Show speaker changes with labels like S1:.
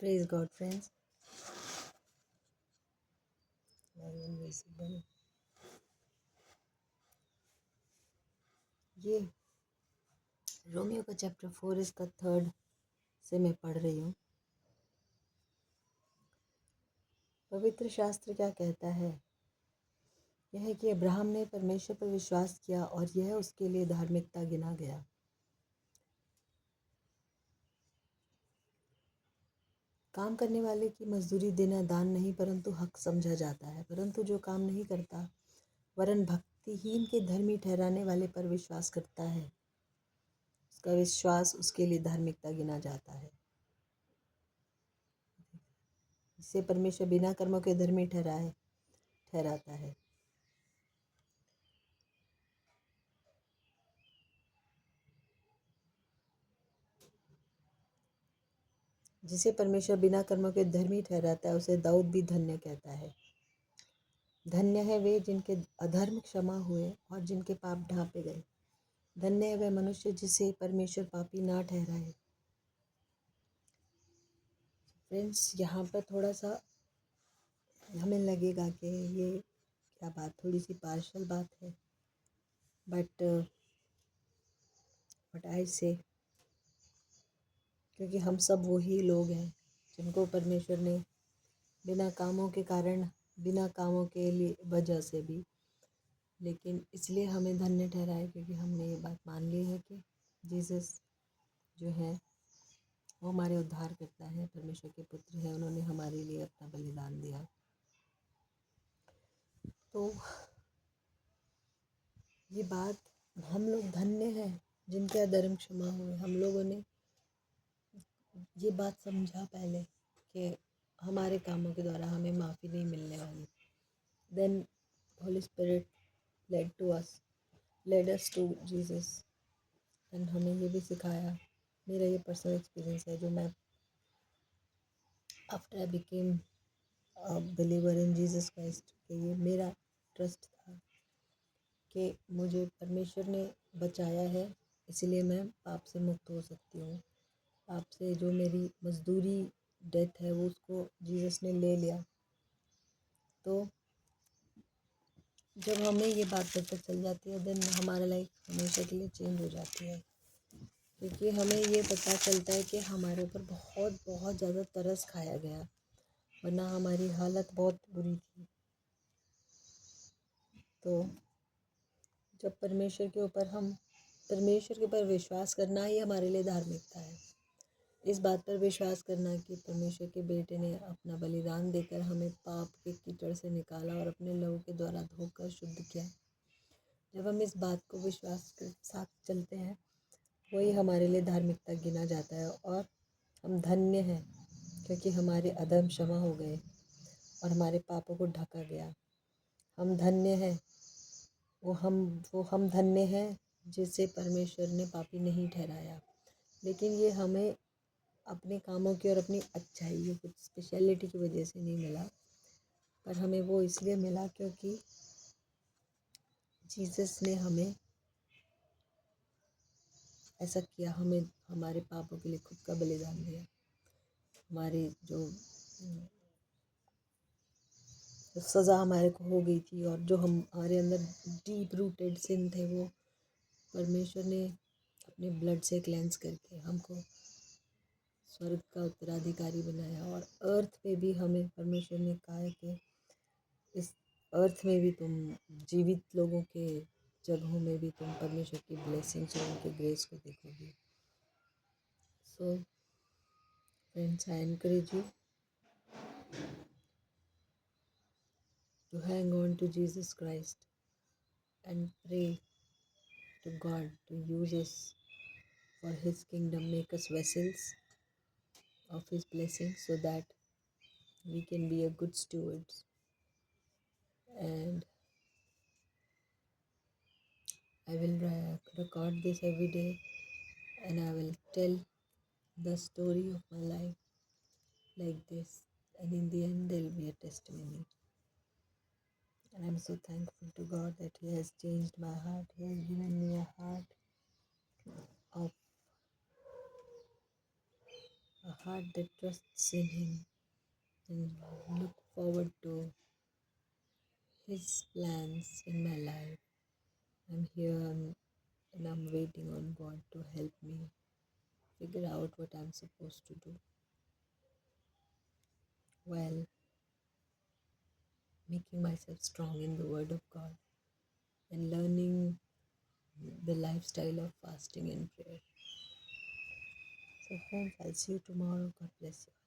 S1: Praise God friends. Invisible ये Romeo का chapter 4 इसका 3 से मैं पढ़ रही हूँ। पवित्र शास्त्र क्या कहता है? यह है कि अब्राहम ने परमेश्वर पर विश्वास किया और यह उसके लिए धार्मिकता गिना गया। काम करने वाले की मजदूरी देना दान नहीं परंतु हक समझा जाता है। परंतु जो काम नहीं करता वरन भक्तिहीन के धर्मी ठहराने वाले पर विश्वास करता है, उसका विश्वास उसके लिए धार्मिकता गिना जाता है। इससे परमेश्वर बिना कर्मों के धर्मी ठहराता है। जिसे परमेश्वर बिना कर्मों के धर्मी ठहराता है उसे दाऊद भी धन्य कहता है। धन्य है वे जिनके अधर्म क्षमा हुए और जिनके पाप ढांपे गए। धन्य है वह मनुष्य जिसे परमेश्वर पापी ना ठहराए। फ्रेंड्स, यहाँ पर थोड़ा सा हमें लगेगा कि ये क्या बात, थोड़ी सी पार्शल बात है, बट आई से, क्योंकि हम सब वही लोग हैं जिनको परमेश्वर ने बिना कामों के कारण, बिना कामों के लिए वजह से भी, लेकिन इसलिए हमें धन्य ठहराए क्योंकि हमने ये बात मान ली है कि जीसस जो है वो हमारे उद्धार करता है, परमेश्वर के पुत्र हैं, उन्होंने हमारे लिए अपना बलिदान दिया। तो ये बात, हम लोग धन्य हैं जिनके अधर्म क्षमा हुए। हम लोगों ने ये बात समझा पहले कि हमारे कामों के द्वारा हमें माफ़ी नहीं मिलने वाली। Then Holy Spirit led us to Jesus and हमें ये भी सिखाया। मेरा ये पर्सनल एक्सपीरियंस है जो मैं after I became believer in Jesus Christ, कि ये मेरा ट्रस्ट था कि मुझे परमेश्वर ने बचाया है, इसलिए मैं पाप से मुक्त हो सकती हूँ। पाप से जो मेरी मजदूरी डेथ है वो उसको जीसस ने ले लिया। तो जब हमें ये बात पता चल जाती है देन हमारा लाइफ हमेशा के लिए चेंज हो जाती है, क्योंकि हमें ये पता चलता है कि हमारे ऊपर बहुत बहुत ज़्यादा तरस खाया गया, वरना हमारी हालत बहुत बुरी थी। तो जब परमेश्वर के ऊपर विश्वास करना ही हमारे लिए धार्मिकता है। इस बात पर विश्वास करना कि परमेश्वर के बेटे ने अपना बलिदान देकर हमें पाप के कीचड़ से निकाला और अपने लहू के द्वारा धोकर शुद्ध किया। जब हम इस बात को विश्वास के साथ चलते हैं वही हमारे लिए धार्मिकता गिना जाता है और हम धन्य हैं क्योंकि हमारे अधर्म क्षमा हो गए और हमारे पापों को ढका गया। हम धन्य हैं, वो हम धन्य हैं जिसे परमेश्वर ने पापी नहीं ठहराया। लेकिन ये हमें अपने कामों की और अपनी अच्छाइयों कुछ स्पेशलिटी की वजह से नहीं मिला, पर हमें वो इसलिए मिला क्योंकि जीसस ने हमें ऐसा किया, हमें हमारे पापों के लिए खुद का बलिदान दिया। हमारी जो सज़ा हमारे को हो गई थी और जो हमारे अंदर डीप रूटेड सिन थे वो परमेश्वर ने अपने ब्लड से क्लेंस करके हमको स्वर्ग का उत्तराधिकारी बनाया। और अर्थ पे भी हमें परमेश्वर ने कहा है कि इस अर्थ में भी तुम जीवित लोगों के जगहों में भी तुम परमेश्वर की ब्लेसिंग्स और उनके ग्रेस को देखोगे। So friends, I encourage you to hang on to Jesus Christ and pray to God to use us for His kingdom, make us vessels of His blessings so that we can be a good stewards. And I will record this every day and I will tell the story of my life like this, and in the end there will be a testimony. And I'm so thankful to God that He has changed my heart. He has given me a heart of a heart that trusts in Him and look forward to His plans in my life. I'm here and I'm waiting on God to help me figure out what I'm supposed to do while making myself strong in the Word of God and learning the lifestyle of fasting and prayer. So, friends, I'll see you tomorrow. God bless you.